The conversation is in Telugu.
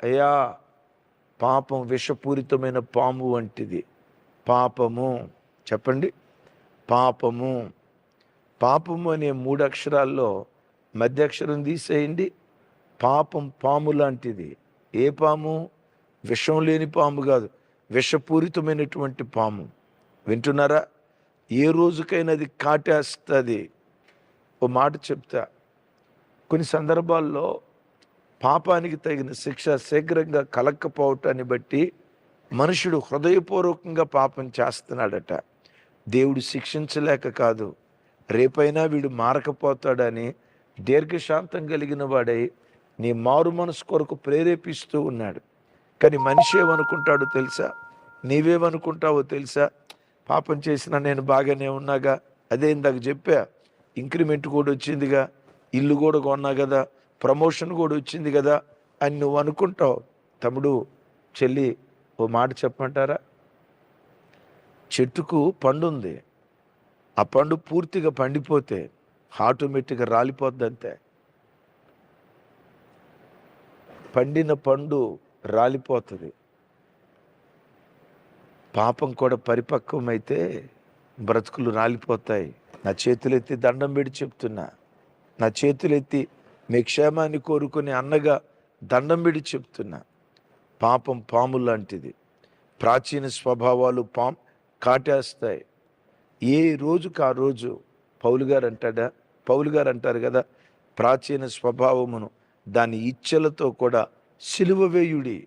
అయ్యా పాపం విషపూరితమైన పాము వంటిది. పాపము చెప్పండి, పాపము. పాపము అనే 3 అక్షరాల్లో మధ్య అక్షరం తీసేయండి. పాపం పాము లాంటిది. ఏ పాము? విషం లేని పాము కాదు, విషపూరితమైనటువంటి పాము. వింటున్నారా? ఏ రోజుకైనా అది కాటేస్తుంది. ఓ మాట చెప్తా, కొన్ని సందర్భాల్లో పాపానికి తగిన శిక్ష శీఘ్రంగా కలక్కపోవటాన్ని బట్టి మనుషుడు హృదయపూర్వకంగా పాపం చేస్తున్నాడట. దేవుడు శిక్షించలేక కాదు, రేపైనా వీడు మారకపోతాడని దీర్ఘశాంతం కలిగిన వాడై నీ మారు మనసు కొరకు ప్రేరేపిస్తూ ఉన్నాడు. కానీ మనిషి ఏమనుకుంటాడో తెలుసా? నీవేమనుకుంటావో తెలుసా? పాపం చేసినా నేను బాగానే ఉన్నాగా, అదే ఇందాక చెప్పా, ఇంక్రిమెంట్ కూడా వచ్చిందిగా, ఇల్లు కూడా కొన్నా కదా, ప్రమోషన్ కూడా వచ్చింది కదా అని నువ్వు అనుకుంటావు. తమ్ముడు, చెల్లి, ఓ మాట చెప్పమంటారా? చెట్టుకు పండు ఉంది. ఆ పండు పూర్తిగా పండిపోతే ఆటోమేటిక్గా రాలిపోద్ది అంతే. పండిన పండు రాలిపోతుంది. పాపం కూడా పరిపక్వమైతే బ్రతుకులు రాలిపోతాయి. నా చేతులెత్తి దండం పెట్టి చెప్తున్నా, నా చేతులెత్తి మీ క్షేమాన్ని కోరుకుని అన్నగా దండం పెట్టి చెప్తున్నా, పాపం పాము లాంటిది. ప్రాచీన స్వభావాలు కాటేస్తాయి. ఏ రోజుకు ఆ రోజు పౌలు గారు అంటారు కదా, ప్రాచీన స్వభావమును దాని ఇచ్చలతో కూడా సిలువ వేయుడి.